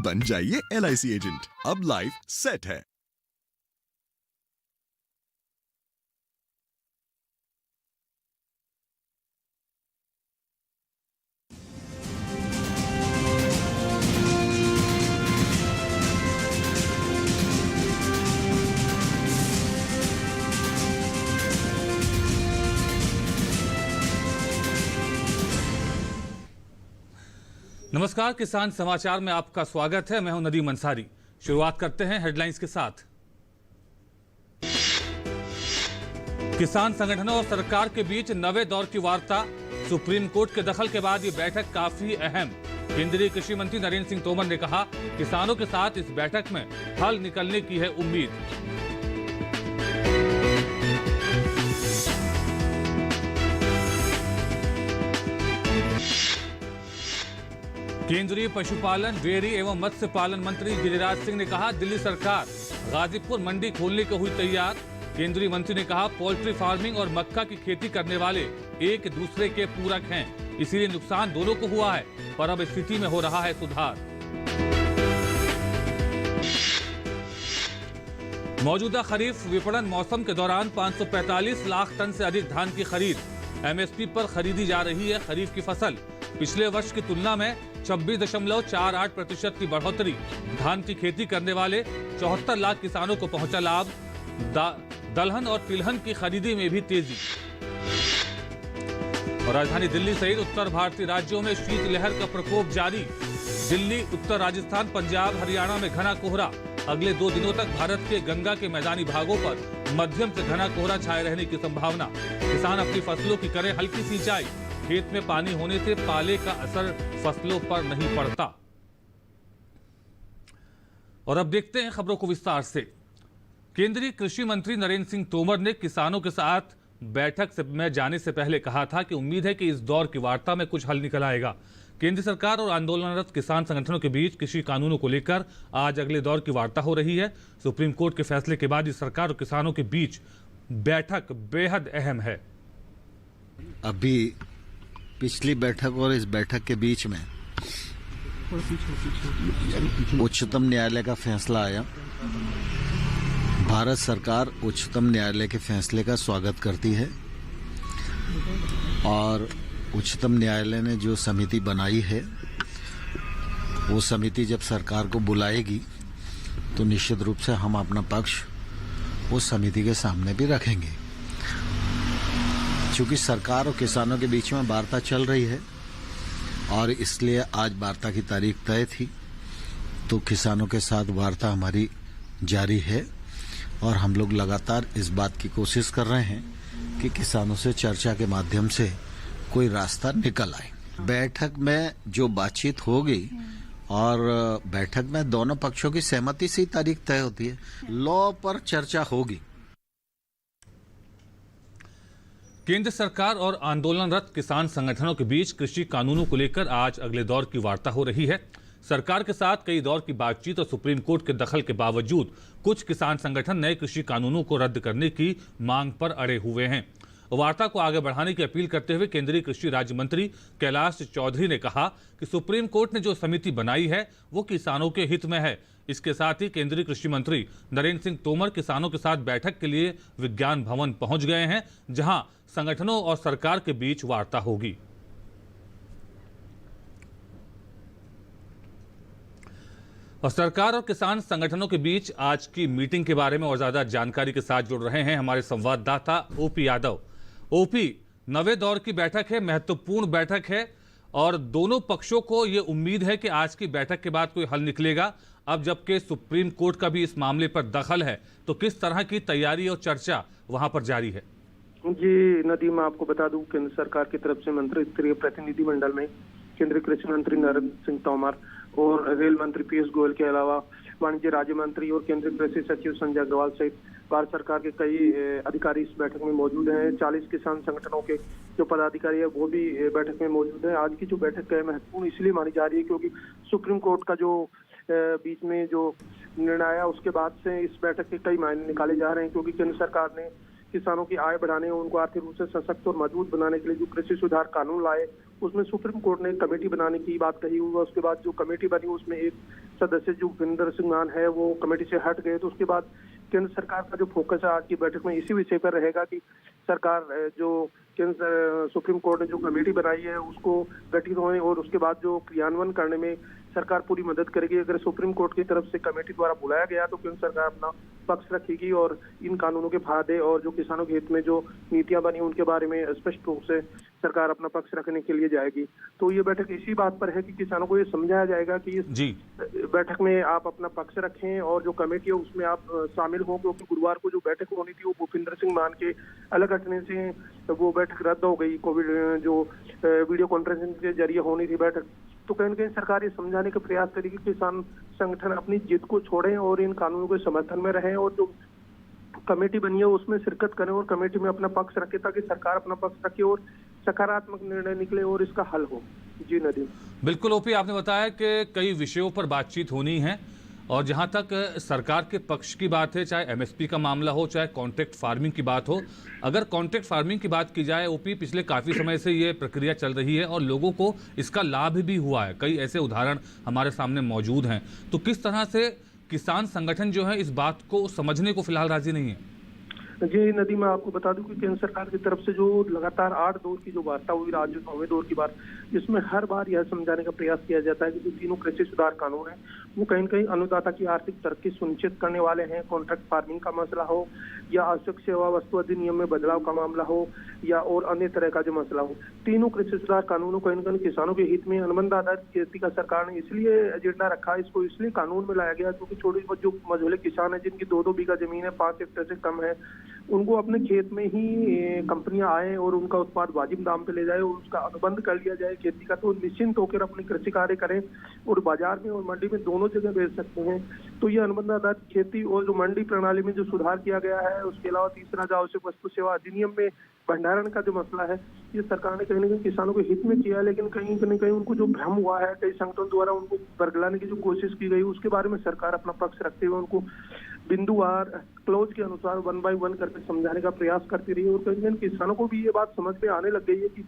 बन जाइए LIC agent. अब लाइफ सेट है। नमस्कार, किसान समाचार में आपका स्वागत है। मैं हूं नदीम अंसारी। शुरुआत करते हैं हेडलाइंस के साथ। किसान संगठनों और सरकार के बीच नवे दौर की वार्ता। सुप्रीम कोर्ट के दखल के बाद ये बैठक काफी अहम। केंद्रीय कृषि मंत्री नरेंद्र सिंह तोमर ने कहा, किसानों के साथ इस बैठक में हल निकलने की है उम्मीद। केंद्रीय पशुपालन, डेयरी एवं मत्स्य पालन मंत्री गिरिराज सिंह ने कहा, दिल्ली सरकार गाजीपुर मंडी खोलने को हुई तैयार। केंद्रीय मंत्री ने कहा, पोल्ट्री फार्मिंग और मक्का की खेती करने वाले एक दूसरे के पूरक हैं, इसीलिए नुकसान दोनों को हुआ है, पर अब स्थिति में हो रहा है सुधार। मौजूदा खरीफ विपणन मौसम के दौरान 545 लाख टन से अधिक धान की खरीद। MSP पर खरीदी जा रही है खरीफ की फसल। पिछले वर्ष की तुलना में 26.48% की बढ़ोतरी। धान की खेती करने वाले 74 लाख किसानों को पहुंचा लाभ। दलहन और तिलहन की खरीदी में भी तेजी। और राजधानी दिल्ली सहित उत्तर भारतीय राज्यों में शीतलहर का प्रकोप जारी। दिल्ली, उत्तर राजस्थान, पंजाब, हरियाणा में घना कोहरा। अगले 2 दिनों तक भारत के गंगा के मैदानी भागों पर मध्यम से घना कोहरा छाए रहने की संभावना। किसान अपनी फसलों की करें हल्की सिंचाई। खेत में पानी होने से पाले का असर फसलों पर नहीं पड़ता। और अब देखते हैं खबरों को विस्तार से। केंद्रीय कृषि मंत्री नरेंद्र सिंह तोमर ने किसानों के साथ बैठक में जाने से पहले कहा था कि उम्मीद है कि इस दौर की वार्ता में कुछ हल निकल आएगा। केंद्र सरकार और आंदोलनरत किसान संगठनों के बीच कृषि कानूनों को लेकर आज अगले दौर की वार्ता हो रही है। सुप्रीम कोर्ट के फैसले के बाद सरकार और किसानों के बीच बैठक बेहद अहम है। अभी पिछली बैठक और इस बैठक के बीच में उच्चतम न्यायालय का फैसला आया। भारत सरकार उच्चतम न्यायालय के फैसले का स्वागत करती है और उच्चतम न्यायालय ने जो समिति बनाई है वो समिति जब सरकार को बुलाएगी तो निश्चित रूप से हम अपना पक्ष उस समिति के सामने भी रखेंगे। चूंकि सरकार और किसानों के बीच में वार्ता चल रही है और इसलिए आज वार्ता की तारीख तय थी, तो किसानों के साथ वार्ता हमारी जारी है और हम लोग लगातार इस बात की कोशिश कर रहे हैं कि किसानों से चर्चा के माध्यम से कोई रास्ता निकल आए। बैठक में जो बातचीत होगी और बैठक में दोनों पक्षों की सहमति से ही तारीख तय होती है। लॉ पर चर्चा होगी। केंद्र सरकार और आंदोलनरत किसान संगठनों के बीच कृषि कानूनों को लेकर आज अगले दौर की वार्ता हो रही है। सरकार के साथ कई दौर की बातचीत और सुप्रीम कोर्ट के दखल के बावजूद कुछ किसान संगठन नए कृषि कानूनों को रद्द करने की मांग पर अड़े हुए हैं। वार्ता को आगे बढ़ाने की अपील करते हुए केंद्रीय कृषि राज्य मंत्री कैलाश चौधरी ने कहा कि सुप्रीम कोर्ट ने जो समिति बनाई है वो किसानों के हित में है। इसके साथ ही केंद्रीय कृषि मंत्री नरेंद्र सिंह तोमर किसानों के साथ बैठक के लिए विज्ञान भवन पहुंच गए हैं, जहां संगठनों और सरकार के बीच वार्ता होगी। और सरकार और किसान संगठनों के बीच आज की मीटिंग के बारे में और ज्यादा जानकारी के साथ जुड़ रहे हैं हमारे संवाददाता ओपी यादव। ओपी, नवे दौर की बैठक है, महत्वपूर्ण बैठक है और दोनों पक्षों को यह उम्मीद है कि आज की बैठक के बाद कोई हल निकलेगा। अब जबकि सुप्रीम कोर्ट का भी इस मामले पर दखल है, तो किस तरह की तैयारी और चर्चा वहां पर जारी है? जी नदीम, आपको बता दूं केंद्र सरकार की तरफ से मंत्री स्तरीय प्रतिनिधिमंडल में केंद्रीय कृषि मंत्री नरेंद्र सिंह तोमर और रेल मंत्री पीयूष गोयल के अलावा वाणिज्य राज्य मंत्री और केंद्रीय कृषि सचिव संजय अग्रवाल सहित भारत सरकार के कई अधिकारी इस बैठक में मौजूद हैं। 40 किसान संगठनों के जो पदाधिकारी है वो भी बैठक में मौजूद है। आज की जो बैठक है महत्वपूर्ण इसलिए मानी जा रही है क्योंकि सुप्रीम कोर्ट का जो बीच में जो निर्णय आया उसके बाद से इस बैठक के कई मायने निकाले जा रहे हैं, क्योंकि केंद्र सरकार ने किसानों की आय बढ़ाने और उनको आर्थिक रूप से सशक्त और मजबूत बनाने के लिए जो कृषि सुधार कानून लाए उसमें सुप्रीम कोर्ट ने कमेटी बनाने की बात कही हुई है। उसके बाद जो कमेटी बनी उसमें एक सदस्य जो भूपिंदर सिंह मान है वो कमेटी से हट गए, तो उसके बाद केंद्र सरकार का जो फोकस है आज की बैठक में इसी विषय पर रहेगा कि सरकार जो केंद्र सुप्रीम कोर्ट ने जो कमेटी बनाई है उसको गठित होने और उसके बाद जो क्रियान्वयन करने में सरकार पूरी मदद करेगी। अगर सुप्रीम कोर्ट की तरफ से कमेटी द्वारा बुलाया गया तो केंद्र सरकार अपना पक्ष रखेगी और इन कानूनों के फायदे और जो किसानों के हित में जो नीतियां बनी उनके बारे में स्पष्ट रूप से सरकार अपना पक्ष रखने के लिए जाएगी। तो ये बैठक इसी बात पर है कि किसानों को ये समझाया जाएगा कि इस बैठक में आप अपना पक्ष रखें और जो कमेटी है उसमें आप शामिल हों, क्योंकि गुरुवार को जो बैठक होनी थी वो भूपिंदर सिंह मान के अलग हटने से वो बैठक रद्द हो गई। कोविड जो वीडियो कॉन्फ्रेंसिंग के जरिए होनी थी बैठक, तो कहीं न कहीं सरकार ये समझाने का प्रयास करेगी कि किसान संगठन अपनी जिद को छोड़ें और इन कानूनों के समर्थन में रहें और जो कमेटी बनी है उसमें शिरकत करें और कमेटी में अपना पक्ष रखे ताकि सरकार अपना पक्ष रखे और सकारात्मक निर्णय निकले और इसका हल हो। जी नदीम। बिल्कुल ओपी, आपने बताया कि कई विषयों पर बातचीत होनी है और जहां तक सरकार के पक्ष की बात है, चाहे एमएसपी का मामला हो चाहे कॉन्ट्रैक्ट फार्मिंग की बात हो, अगर कॉन्ट्रैक्ट फार्मिंग की बात की जाए ओपी, पिछले काफ़ी समय से ये प्रक्रिया चल रही है और लोगों को इसका लाभ भी हुआ है। कई ऐसे उदाहरण हमारे सामने मौजूद हैं। तो किस तरह से किसान संगठन जो है इस बात को समझने को फिलहाल राजी नहीं है? जी नदी, मैं आपको बता दूं कि केंद्र सरकार की तरफ से जो लगातार 8 दौर की जो वार्ता हुई, राज्य 9वें दौर की बात, जिसमें हर बार यह समझाने का प्रयास किया जाता है कि जो तीनों कृषि सुधार कानून है वो कहीं न कहीं अन्नदाता की आर्थिक तरक्की सुनिश्चित करने वाले हैं। कॉन्ट्रैक्ट फार्मिंग का मसला हो या आवश्यक सेवा वस्तु अधिनियम में बदलाव का मामला हो या और अन्य तरह का जो मसला हो, तीनों कृषि सुधार कानूनों कहीं न कहीं किसानों के हित में अनुबंध आधारित खेती का सरकार ने इसलिए एजेंडा रखा, इसको इसलिए कानून में लाया गया क्योंकि छोटे जो मझोले किसान है जिनकी 2-2 बीघा जमीन है, 5 हेक्टेयर से कम है, उनको अपने खेत में ही कंपनियां आए और उनका उत्पाद वाजिब दाम पे ले जाए और उसका अनुबंध कर लिया जाए खेती का, तो निश्चिंत होकर अपनी कृषि कार्य करें और बाजार में और मंडी में दोनों जगह बेच सकते हैं। तो ये अनुबंध आधारित खेती और जो मंडी प्रणाली में जो सुधार किया गया है, उसके अलावा तीसरा जो आवश्यक वस्तु सेवा अधिनियम में भंडारण का जो मसला है, ये सरकार ने कहीं न कहीं किसानों के हित में किया है, लेकिन कहीं न कहीं उनको जो भ्रम हुआ है, कई संगठनों द्वारा उनको बरगलाने की जो कोशिश की गई, उसके बारे में सरकार अपना पक्ष रखते हुए उनको बिंदुवार क्लोज के अनुसार 1 by 1 करके समझाने का प्रयास करती रही और कहीं न कहीं किसानों को भी ये बात समझ में आने लग गई है कि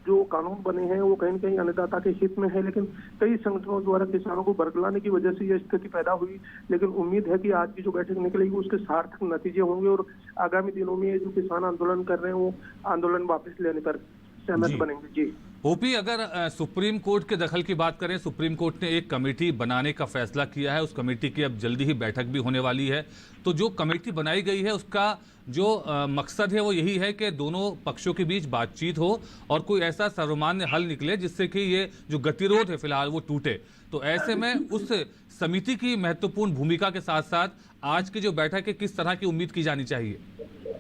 जो कानून बने हैं वो कहीं न कहीं अन्नदाता के हित में है, लेकिन कई संगठनों द्वारा किसानों को बरगलाने की वजह से यह स्थिति पैदा हुई। लेकिन उम्मीद है कि आज की जो बैठक निकलेगी उसके सार्थक नतीजे होंगे और आगामी दिनों में ये जो किसान आंदोलन कर रहे हैं वो आंदोलन वापस लेने पर सहमत बनेंगे। जी ओपी, अगर सुप्रीम कोर्ट के दखल की बात करें, सुप्रीम कोर्ट ने एक कमेटी बनाने का फैसला किया है, उस कमेटी की अब जल्दी ही बैठक भी होने वाली है। तो जो कमेटी बनाई गई है उसका जो मकसद है वो यही है कि दोनों पक्षों के बीच बातचीत हो और कोई ऐसा सर्वमान्य हल निकले जिससे कि ये जो गतिरोध है फिलहाल वो टूटे। तो ऐसे में उस समिति की महत्वपूर्ण भूमिका के साथ साथ आज की जो बैठक है किस तरह की उम्मीद की जानी चाहिए?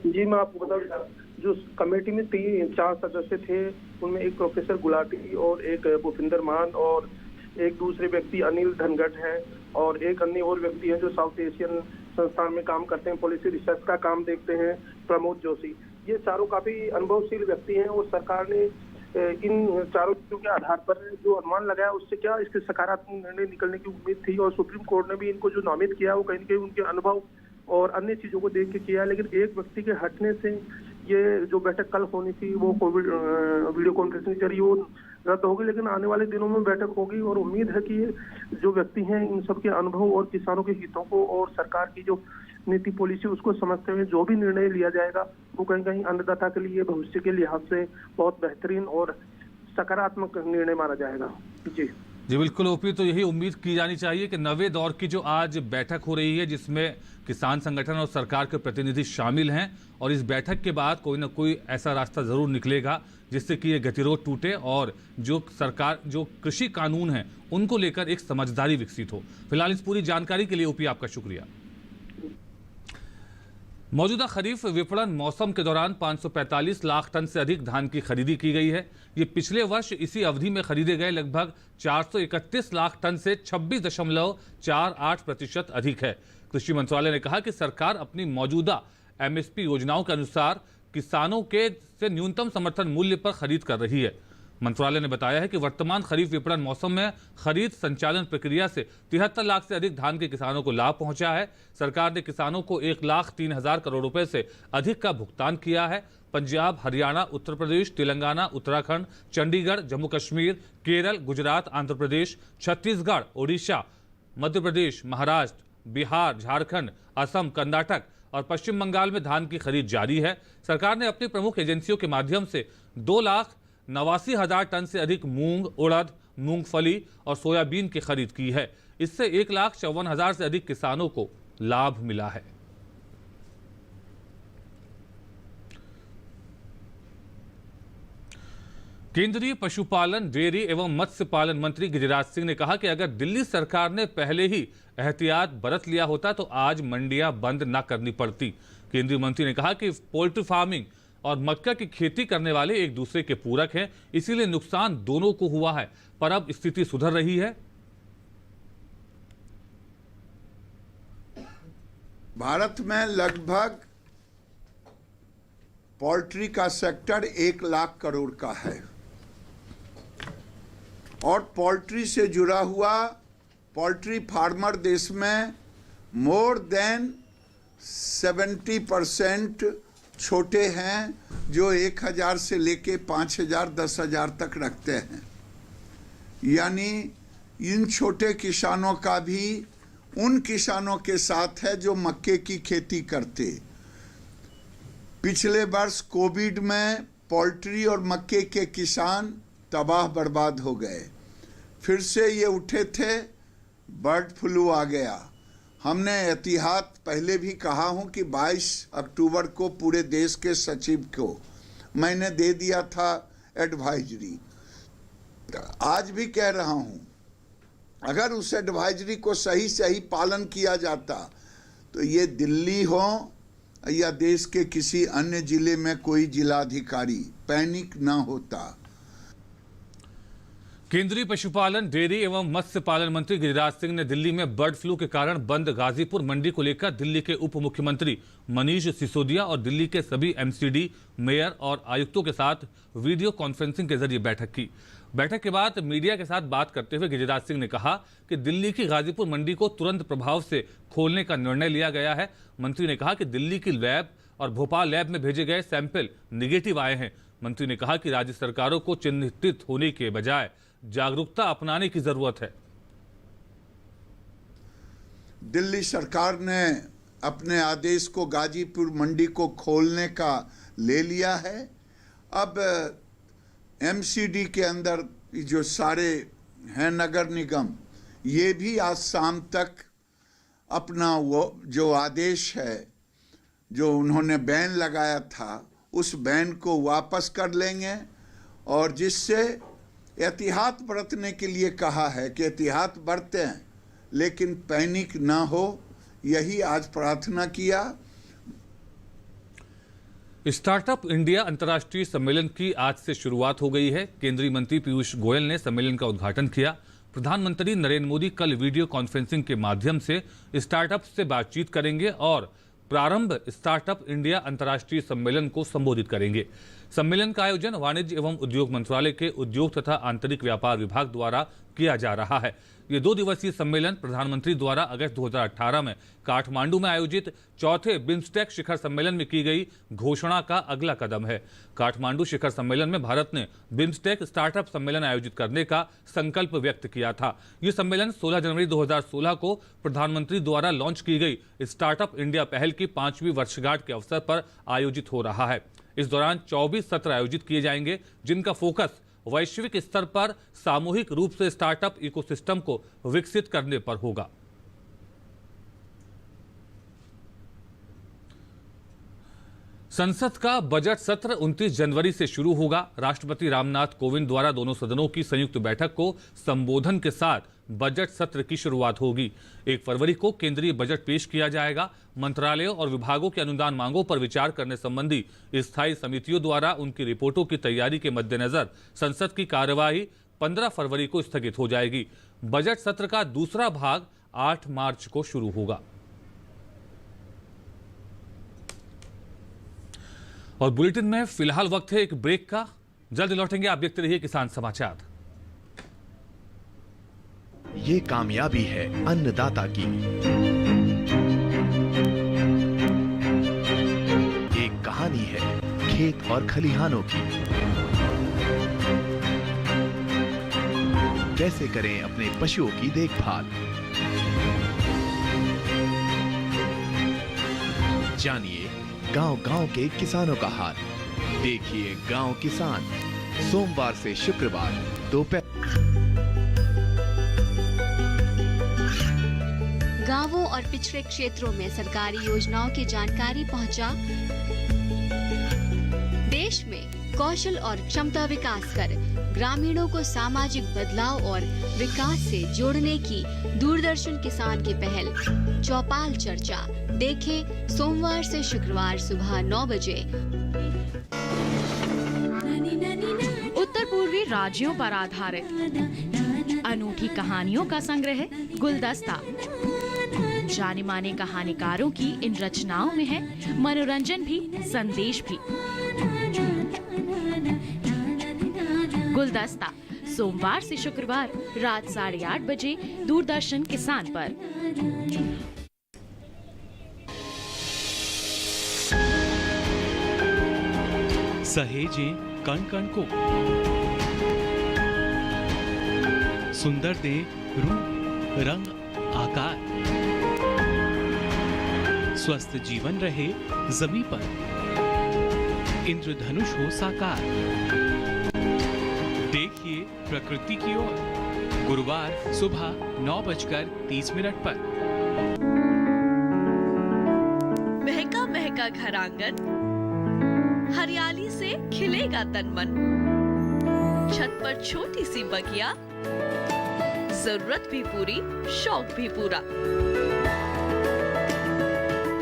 जी मैं आपको बता, जो कमेटी में 4 सदस्य थे उनमें एक प्रोफेसर गुलाटी और एक भूपिंदर मान और एक दूसरे व्यक्ति अनिल धनगट हैं और एक अन्य और व्यक्ति है जो साउथ एशियन संस्थान में काम करते हैं, पॉलिसी रिसर्च का काम देखते हैं, प्रमोद जोशी। ये चारों काफी अनुभवशील व्यक्ति हैं और सरकार ने इन चारों चीजों के आधार पर जो अनुमान लगाया उससे क्या इसके सकारात्मक निर्णय निकलने की उम्मीद थी और सुप्रीम कोर्ट ने भी इनको जो नामित किया वो कहीं न कहीं उनके अनुभव और अन्य चीजों को देख के किया। लेकिन एक व्यक्ति के हटने से ये जो बैठक कल होनी थी वो कोविड वीडियो कॉन्फ्रेंसिंग के जरिए वो रद्द होगी, लेकिन आने वाले दिनों में बैठक होगी और उम्मीद है कि ये जो व्यक्ति हैं इन सब के अनुभव और किसानों के हितों को और सरकार की जो नीति पॉलिसी उसको समझते हुए जो भी निर्णय लिया जाएगा वो कहीं कहीं अन्नदाता के लिए भविष्य के लिहाज से बहुत बेहतरीन और सकारात्मक निर्णय माना जाएगा। जी बिल्कुल ओपी, तो यही उम्मीद की जानी चाहिए कि 9वें दौर की जो आज बैठक हो रही है जिसमें किसान संगठन और सरकार के प्रतिनिधि शामिल हैं और इस बैठक के बाद कोई ना कोई ऐसा रास्ता जरूर निकलेगा जिससे कि ये गतिरोध टूटे और जो सरकार जो कृषि कानून हैं उनको लेकर एक समझदारी विकसित हो। फिलहाल इस पूरी जानकारी के लिए ओपी आपका शुक्रिया। मौजूदा खरीफ विपणन मौसम के दौरान 545 लाख टन से अधिक धान की खरीदी की गई है। ये पिछले वर्ष इसी अवधि में खरीदे गए लगभग 431 लाख टन से 26.48% अधिक है। कृषि मंत्रालय ने कहा कि सरकार अपनी मौजूदा एमएसपी योजनाओं के अनुसार किसानों के से न्यूनतम समर्थन मूल्य पर खरीद कर रही है। मंत्रालय ने बताया है कि वर्तमान खरीफ विपणन मौसम में खरीद संचालन प्रक्रिया से 73 लाख से अधिक धान के किसानों को लाभ पहुंचा है। सरकार ने किसानों को 1,03,000 करोड़ रुपए से अधिक का भुगतान किया है। पंजाब, हरियाणा, उत्तर प्रदेश, तेलंगाना, उत्तराखंड, चंडीगढ़, जम्मू कश्मीर, केरल, गुजरात, आंध्र प्रदेश, छत्तीसगढ़, ओडिशा, मध्य प्रदेश, महाराष्ट्र, बिहार, झारखंड, असम, कर्नाटक और पश्चिम बंगाल में धान की खरीद जारी है। सरकार ने अपनी प्रमुख एजेंसियों के माध्यम से 2,89,000 टन से अधिक मूंग, उड़द, मूंगफली और सोयाबीन की खरीद की है। इससे 1,54,000 से अधिक किसानों को लाभ मिला है। केंद्रीय पशुपालन, डेयरी एवं मत्स्य पालन मंत्री गिरिराज सिंह ने कहा कि अगर दिल्ली सरकार ने पहले ही एहतियात बरत लिया होता तो आज मंडियां बंद न करनी पड़ती। केंद्रीय मंत्री ने कहा कि पोल्ट्री फार्मिंग और मक्का की खेती करने वाले एक दूसरे के पूरक हैं, इसीलिए नुकसान दोनों को हुआ है, पर अब स्थिति सुधर रही है। भारत में लगभग पोल्ट्री का सेक्टर 1 लाख करोड़ का है और पोल्ट्री से जुड़ा हुआ पोल्ट्री फार्मर देश में मोर देन 70% छोटे हैं, जो 1,000 से लेके 5,000, 10,000 तक रखते हैं। यानी इन छोटे किसानों का भी उन किसानों के साथ है जो मक्के की खेती करते। पिछले वर्ष कोविड में पोल्ट्री और मक्के के किसान तबाह बर्बाद हो गए। फिर से ये उठे थे, बर्ड फ्लू आ गया। हमने एहतियात पहले भी कहा हूं कि 22 अक्टूबर को पूरे देश के सचिव को मैंने दे दिया था एडवाइजरी। आज भी कह रहा हूं, अगर उस एडवाइजरी को सही पालन किया जाता तो ये दिल्ली हो या देश के किसी अन्य जिले में कोई जिलाधिकारी पैनिक ना होता। केंद्रीय पशुपालन, डेयरी एवं मत्स्य पालन मंत्री गिरिराज सिंह ने दिल्ली में बर्ड फ्लू के कारण बंद गाजीपुर मंडी को लेकर दिल्ली के उप मुख्यमंत्री मनीष सिसोदिया और दिल्ली के सभी एमसीडी, मेयर और आयुक्तों के साथ वीडियो कॉन्फ्रेंसिंग के जरिए बैठक की। बैठक के बाद मीडिया के साथ बात करते हुए गिरिराज सिंह ने कहा कि दिल्ली की गाजीपुर मंडी को तुरंत प्रभाव से खोलने का निर्णय लिया गया है। मंत्री ने कहा कि दिल्ली की लैब और भोपाल लैब में भेजे गए सैंपल निगेटिव आए हैं। मंत्री ने कहा कि राज्य सरकारों को चिंतित होने के बजाय जागरूकता अपनाने की जरूरत है। दिल्ली सरकार ने अपने आदेश को गाजीपुर मंडी को खोलने का ले लिया है। अब एमसीडी के अंदर जो सारे हैं नगर निगम, ये भी आज शाम तक अपना वो जो आदेश है, जो उन्होंने बैन लगाया था, उस बैन को वापस कर लेंगे। और जिससे एहतियात बरतने के लिए कहा है कि एहतियात बरतें लेकिन पैनिक ना हो, यही आज प्रार्थना किया। स्टार्टअप इंडिया अंतर्राष्ट्रीय सम्मेलन की आज से शुरुआत हो गई है। केंद्रीय मंत्री पीयूष गोयल ने सम्मेलन का उद्घाटन किया। प्रधानमंत्री नरेंद्र मोदी कल वीडियो कॉन्फ्रेंसिंग के माध्यम से स्टार्टअप से बातचीत करेंगे और प्रारंभ स्टार्टअप इंडिया अंतर्राष्ट्रीय सम्मेलन को संबोधित करेंगे। सम्मेलन का आयोजन वाणिज्य एवं उद्योग मंत्रालय के उद्योग तथा आंतरिक व्यापार विभाग द्वारा किया जा रहा है। ये 2 दिवसीय सम्मेलन प्रधानमंत्री द्वारा अगस्त 2018 में काठमांडू में आयोजित चौथे बिम्स्टेक शिखर सम्मेलन में की गई घोषणा का अगला कदम है। काठमांडू शिखर सम्मेलन में भारत ने बिम्स्टेक स्टार्टअप सम्मेलन आयोजित करने का संकल्प व्यक्त किया था। ये सम्मेलन 16 जनवरी 2016 को प्रधानमंत्री द्वारा लॉन्च की गई स्टार्टअप इंडिया पहल की 5वीं वर्षगांठ के अवसर पर आयोजित हो रहा है। इस दौरान 24 सत्र आयोजित किए जाएंगे, जिनका फोकस वैश्विक स्तर पर सामूहिक रूप से स्टार्टअप इकोसिस्टम को विकसित करने पर होगा। संसद का बजट सत्र 29 जनवरी से शुरू होगा। राष्ट्रपति रामनाथ कोविंद द्वारा दोनों सदनों की संयुक्त बैठक को संबोधन के साथ बजट सत्र की शुरुआत होगी। 1 फरवरी को केंद्रीय बजट पेश किया जाएगा। मंत्रालयों और विभागों के अनुदान मांगों पर विचार करने संबंधी स्थायी समितियों द्वारा उनकी रिपोर्टों की तैयारी के मद्देनजर संसद की कार्यवाही 15 फरवरी को स्थगित हो जाएगी। बजट सत्र का दूसरा भाग 8 मार्च को शुरू होगा। और बुलेटिन में फिलहाल वक्त है एक ब्रेक का। जल्द लौटेंगे, आप देखते रहिए किसान समाचार। ये कामयाबी है अन्नदाता की, एक कहानी है खेत और खलिहानों की। कैसे करें अपने पशुओं की देखभाल, जानिए गांव-गांव के किसानों का हाल। देखिए गांव किसान, सोमवार से शुक्रवार दोपहर। गांवों और पिछड़े क्षेत्रों में सरकारी योजनाओं की जानकारी पहुंचा। देश में कौशल और क्षमता विकास कर ग्रामीणों को सामाजिक बदलाव और विकास से जोड़ने की दूरदर्शन किसान की पहल चौपाल चर्चा देखें सोमवार से शुक्रवार सुबह 9 बजे। उत्तर पूर्वी राज्यों पर आधारित अनूठी कहानियों का संग्रह गुलदस्ता। जाने माने कहानीकारों की इन रचनाओं में है मनोरंजन भी, संदेश भी। गुलदस्ता सोमवार से शुक्रवार रात 8:30 बजे दूरदर्शन किसान पर। सहेजें कण कण को, सुंदर दे रूप रंग आकार, स्वस्थ जीवन रहे जमीन पर, इंद्रधनुष हो साकार। देखिए प्रकृति की ओर गुरुवार सुबह 9:30 पर। महका महका घर आंगन, हरियाली से खिलेगा तन मन। छत पर छोटी सी बगिया, जरूरत भी पूरी, शौक भी पूरा।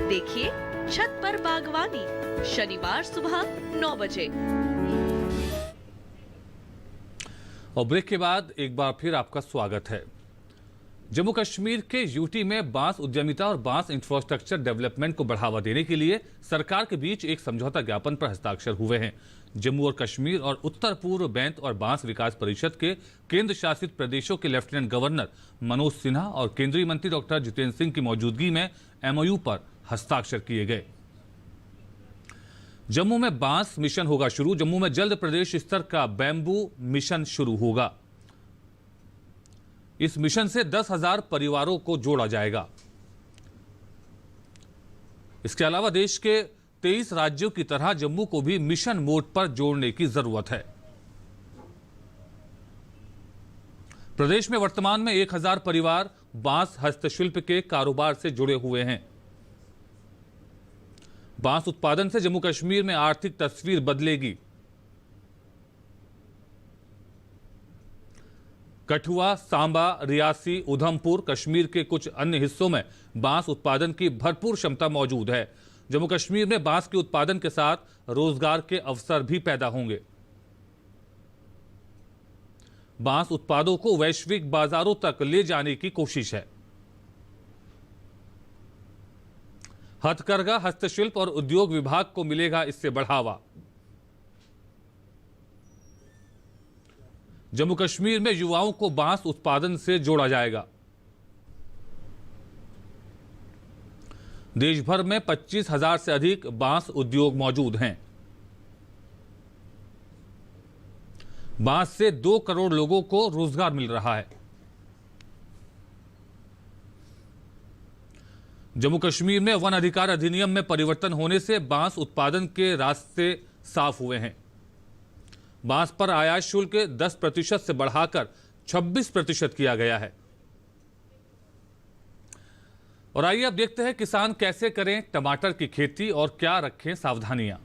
देखिए छत पर बागवानी, शनिवार सुबह 9 बजे। और ब्रेक के बाद एक बार फिर आपका स्वागत है। जम्मू कश्मीर के यूटी में बांस उद्यमिता और बांस इंफ्रास्ट्रक्चर डेवलपमेंट को बढ़ावा देने के लिए सरकार के बीच एक समझौता ज्ञापन पर हस्ताक्षर हुए हैं। जम्मू और कश्मीर और उत्तर पूर्व बैंत और बांस विकास परिषद के केंद्र शासित प्रदेशों के लेफ्टिनेंट गवर्नर मनोज सिन्हा और केंद्रीय मंत्री डॉक्टर जितेंद्र सिंह की मौजूदगी में एमओयू पर हस्ताक्षर किए गए। जम्मू में बांस मिशन होगा शुरू। जम्मू में जल्द प्रदेश स्तर का बैम्बू मिशन शुरू होगा। इस मिशन से 10,000 परिवारों को जोड़ा जाएगा। इसके अलावा देश के 23 राज्यों की तरह जम्मू को भी मिशन मोड पर जोड़ने की जरूरत है। प्रदेश में वर्तमान में 1,000 परिवार बांस हस्तशिल्प के कारोबार से जुड़े हुए हैं। बांस उत्पादन से जम्मू कश्मीर में आर्थिक तस्वीर बदलेगी। कठुआ, सांबा, रियासी, उधमपुर, कश्मीर के कुछ अन्य हिस्सों में बांस उत्पादन की भरपूर क्षमता मौजूद है। जम्मू कश्मीर में बांस के उत्पादन के साथ रोजगार के अवसर भी पैदा होंगे। बांस उत्पादों को वैश्विक बाजारों तक ले जाने की कोशिश है। हथकरघा, हस्तशिल्प और उद्योग विभाग को मिलेगा इससे बढ़ावा। जम्मू कश्मीर में युवाओं को बांस उत्पादन से जोड़ा जाएगा। देश भर में 25,000 से अधिक बांस उद्योग मौजूद हैं। बांस से 2 करोड़ लोगों को रोजगार मिल रहा है। जम्मू कश्मीर में वन अधिकार अधिनियम में परिवर्तन होने से बांस उत्पादन के रास्ते साफ हुए हैं। बांस पर आयात शुल्क 10% से बढ़ाकर 26% किया गया है। और आइए अब देखते हैं किसान कैसे करें टमाटर की खेती और क्या रखें सावधानियां।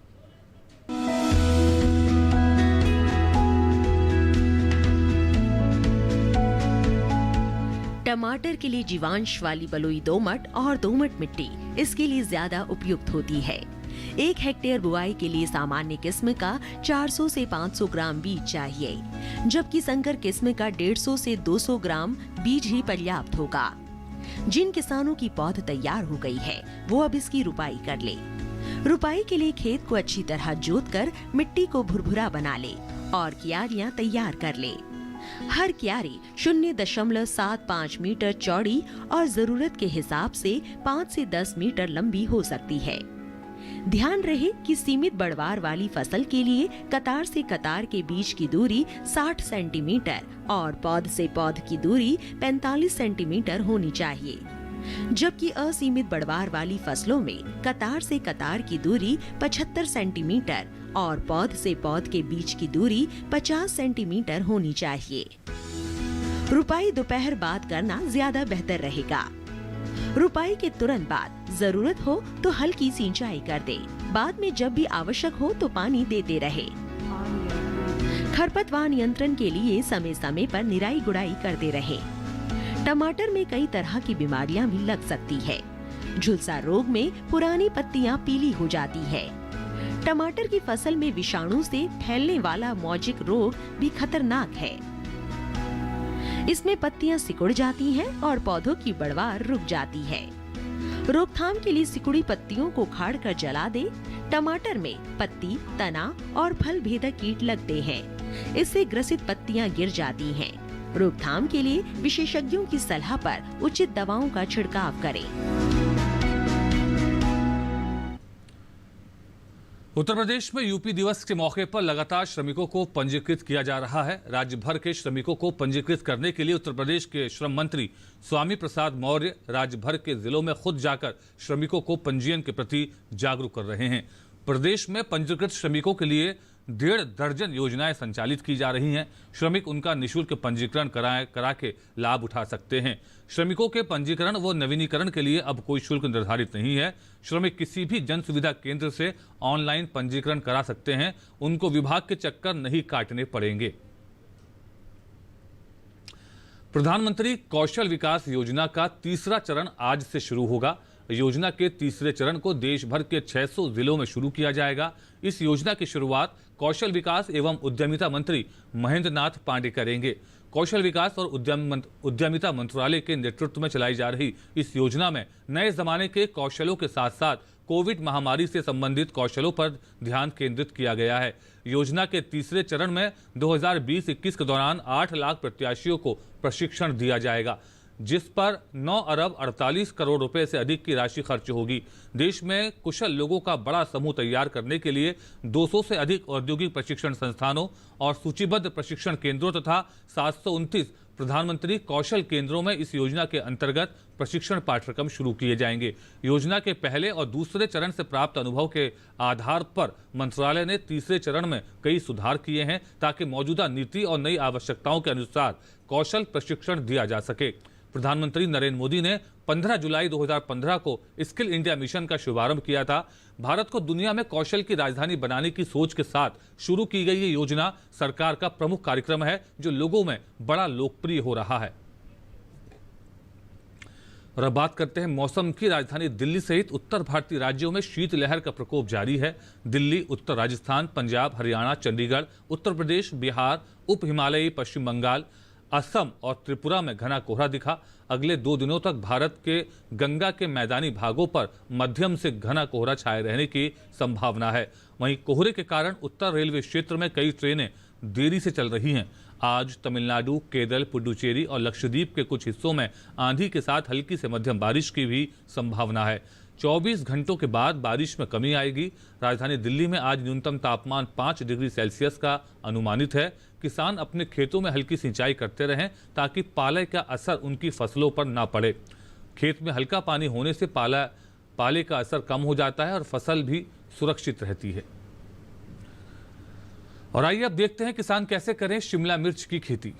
टमाटर के लिए जीवांश वाली बलुई दोमट और दोमट मिट्टी इसके लिए ज्यादा उपयुक्त होती है। 1 हेक्टेयर बुआई के लिए सामान्य किस्म का 400 से 500 ग्राम बीज चाहिए, जबकि संकर किस्म का 150 से 200 ग्राम बीज ही पर्याप्त होगा। जिन किसानों की पौध तैयार हो गई है वो अब इसकी रुपाई कर ले। रुपाई के लिए खेत को अच्छी तरह जोतकर मिट्टी को भुरभुरा बना ले और क्यारियां तैयार कर ले। हर क्यारी 0.75 मीटर चौड़ी और जरूरत के हिसाब से 5 से 10 मीटर लंबी हो सकती है। ध्यान रहे कि सीमित बढ़वार वाली फसल के लिए कतार से कतार के बीच की दूरी 60 सेंटीमीटर और पौध से पौध की दूरी 45 सेंटीमीटर होनी चाहिए। जबकि असीमित बढ़वार वाली फसलों में कतार से कतार की दूरी 75 सेंटीमीटर और पौध से पौध के बीच की दूरी 50 सेंटीमीटर होनी चाहिए। रुपाई दोपहर बाद करना ज्यादा बेहतर रहेगा। रुपाई के तुरंत बाद जरूरत हो तो हल्की सिंचाई कर दे। बाद में जब भी आवश्यक हो तो पानी देते रहे। खरपतवार नियंत्रण के लिए समय समय पर निराई गुड़ाई करते रहे। टमाटर में कई तरह की बीमारियां भी लग सकती है। झुलसा रोग में पुरानी पत्तियां पीली हो जाती है। टमाटर की फसल में विषाणु से फैलने वाला मौजिक रोग भी खतरनाक है। इसमें पत्तियां सिकुड़ जाती हैं और पौधों की बढ़वार रुक जाती है। रोकथाम के लिए सिकुड़ी पत्तियों को उखाड़ कर जला दे। टमाटर में पत्ती, तना और फल भेदक कीट लगते हैं। इससे ग्रसित पत्तियां गिर जाती हैं। रोकथाम के लिए विशेषज्ञों की सलाह पर उचित दवाओं का छिड़काव करें। उत्तर प्रदेश में यूपी दिवस के मौके पर लगातार श्रमिकों को पंजीकृत किया जा रहा है। राज्य भर के श्रमिकों को पंजीकृत करने के लिए उत्तर प्रदेश के श्रम मंत्री स्वामी प्रसाद मौर्य राज्य भर के जिलों में खुद जाकर श्रमिकों को पंजीयन के प्रति जागरूक कर रहे हैं। प्रदेश में पंजीकृत श्रमिकों के लिए 1.5 दर्जन योजनाएं संचालित की जा रही हैं। श्रमिक उनका निःशुल्क पंजीकरण करा के लाभ उठा सकते हैं। श्रमिकों के पंजीकरण व नवीनीकरण के लिए अब कोई शुल्क निर्धारित नहीं है। श्रमिक किसी भी जन सुविधा केंद्र से ऑनलाइन पंजीकरण करा सकते हैं। उनको विभाग के चक्कर नहीं काटने पड़ेंगे। प्रधानमंत्री कौशल विकास योजना का तीसरा चरण आज से शुरू होगा। योजना के तीसरे चरण को देश भर के 600 जिलों में शुरू किया जाएगा। इस योजना की शुरुआत कौशल विकास एवं उद्यमिता मंत्री महेंद्र नाथ पांडे करेंगे। कौशल विकास और उद्यमिता मंत्रालय के नेतृत्व में चलाई जा रही इस योजना में नए जमाने के कौशलों के साथ साथ कोविड महामारी से संबंधित कौशलों पर ध्यान केंद्रित किया गया है। योजना के तीसरे चरण में 2020-21 के दौरान 8 लाख प्रत्याशियों को प्रशिक्षण दिया जाएगा, जिस पर 9 अरब 48 करोड़ रुपए से अधिक की राशि खर्च होगी। देश में कुशल लोगों का बड़ा समूह तैयार करने के लिए 200 से अधिक औद्योगिक प्रशिक्षण संस्थानों और सूचीबद्ध प्रशिक्षण केंद्रों तथा 729 प्रधानमंत्री कौशल केंद्रों में इस योजना के अंतर्गत प्रशिक्षण पाठ्यक्रम शुरू किए जाएंगे। योजना के पहले और दूसरे चरण से प्राप्त अनुभव के आधार पर मंत्रालय ने तीसरे चरण में कई सुधार किए हैं ताकि मौजूदा नीति और नई आवश्यकताओं के अनुसार कौशल प्रशिक्षण दिया जा सके। प्रधानमंत्री नरेंद्र मोदी ने 15 जुलाई 2015 को स्किल इंडिया मिशन का शुभारंभ किया था। भारत को दुनिया में कौशल की राजधानी बनाने की सोच के साथ शुरू की गई ये योजना सरकार का प्रमुख कार्यक्रम है जो लोगों में बड़ा लोकप्रिय हो रहा है। और अब बात करते हैं मौसम की। राजधानी दिल्ली सहित उत्तर भारतीय राज्यों में शीतलहर का प्रकोप जारी है। दिल्ली, उत्तर राजस्थान, पंजाब, हरियाणा, चंडीगढ़, उत्तर प्रदेश, बिहार, उप हिमालयी पश्चिम बंगाल, असम और त्रिपुरा में घना कोहरा दिखा। अगले 2 दिनों तक भारत के गंगा के मैदानी भागों पर मध्यम से घना कोहरा छाए रहने की संभावना है। वहीं कोहरे के कारण उत्तर रेलवे क्षेत्र में कई ट्रेनें देरी से चल रही हैं। आज तमिलनाडु, केरल, पुडुचेरी और लक्षद्वीप के कुछ हिस्सों में आंधी के साथ हल्की से मध्यम बारिश की भी संभावना है। 24 घंटों के बाद बारिश में कमी आएगी। राजधानी दिल्ली में आज न्यूनतम तापमान 5 डिग्री सेल्सियस का अनुमानित है। किसान अपने खेतों में हल्की सिंचाई करते रहें ताकि पाले का असर उनकी फसलों पर ना पड़े। खेत में हल्का पानी होने से पाले का असर कम हो जाता है और फसल भी सुरक्षित रहती है। और आइए अब देखते हैं किसान कैसे करें शिमला मिर्च की खेती।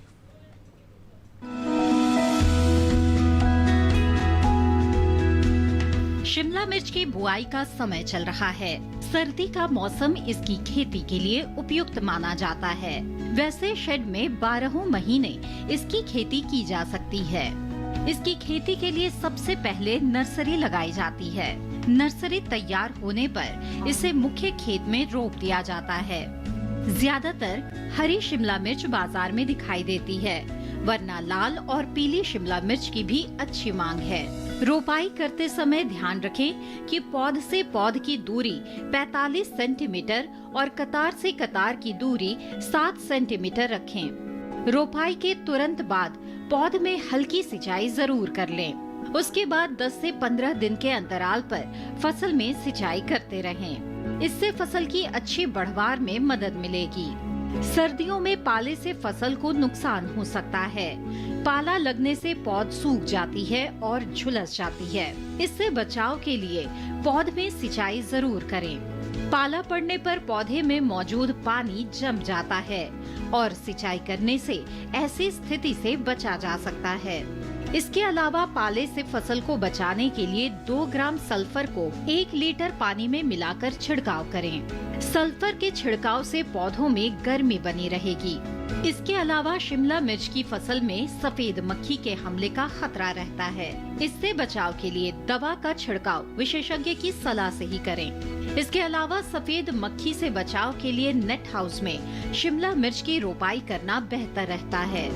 शिमला मिर्च की बुआई का समय चल रहा है। सर्दी का मौसम इसकी खेती के लिए उपयुक्त माना जाता है। वैसे शेड में 12 महीने इसकी खेती की जा सकती है। इसकी खेती के लिए सबसे पहले नर्सरी लगाई जाती है। नर्सरी तैयार होने पर इसे मुख्य खेत में रोप दिया जाता है। ज्यादातर हरी शिमला मिर्च बाजार में दिखाई देती है, वरना लाल और पीली शिमला मिर्च की भी अच्छी मांग है। रोपाई करते समय ध्यान रखें कि पौध से पौध की दूरी 45 सेंटीमीटर और कतार से कतार की दूरी 7 सेंटीमीटर रखें। रोपाई के तुरंत बाद पौध में हल्की सिंचाई जरूर कर लें। उसके बाद 10 से 15 दिन के अंतराल पर फसल में सिंचाई करते रहें। इससे फसल की अच्छी बढ़वार में मदद मिलेगी। सर्दियों में पाले से फसल को नुकसान हो सकता है। पाला लगने से पौध सूख जाती है और झुलस जाती है। इससे बचाव के लिए पौध में सिंचाई जरूर करें। पाला पड़ने पर पौधे में मौजूद पानी जम जाता है और सिंचाई करने से ऐसी स्थिति से बचा जा सकता है। इसके अलावा पाले से फसल को बचाने के लिए 2 ग्राम सल्फर को 1 लीटर पानी में मिलाकर छिड़काव करें। सल्फर के छिड़काव से पौधों में गर्मी बनी रहेगी। इसके अलावा शिमला मिर्च की फसल में सफेद मक्खी के हमले का खतरा रहता है। इससे बचाव के लिए दवा का छिड़काव विशेषज्ञ की सलाह से ही करें। इसके अलावा सफेद मक्खी से बचाव के लिए नेट हाउस में शिमला मिर्च की रोपाई करना बेहतर रहता है।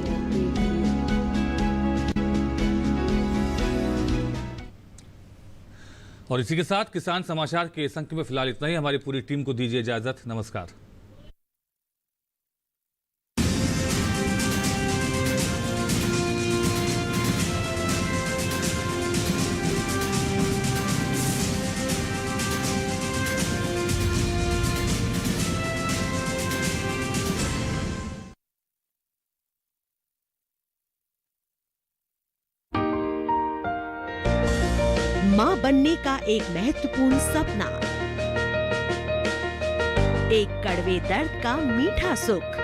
और इसी के साथ किसान समाचार के इस अंक में फिलहाल इतना ही। हमारी पूरी टीम को दीजिए इजाजत। नमस्कार। माँ बनने का एक महत्वपूर्ण सपना, एक कड़वे दर्द का मीठा सुख।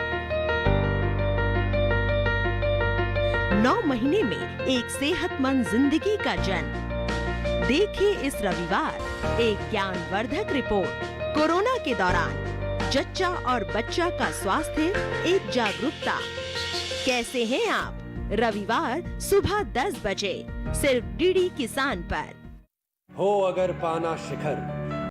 9 महीने में एक सेहतमंद जिंदगी का जन्म। देखिए इस रविवार एक ज्ञानवर्धक रिपोर्ट। कोरोना के दौरान जच्चा और बच्चा का स्वास्थ्य एक जागरूकता। कैसे हैं आप? रविवार सुबह 10 बजे सिर्फ डीडी किसान पर। हो अगर पाना शिखर,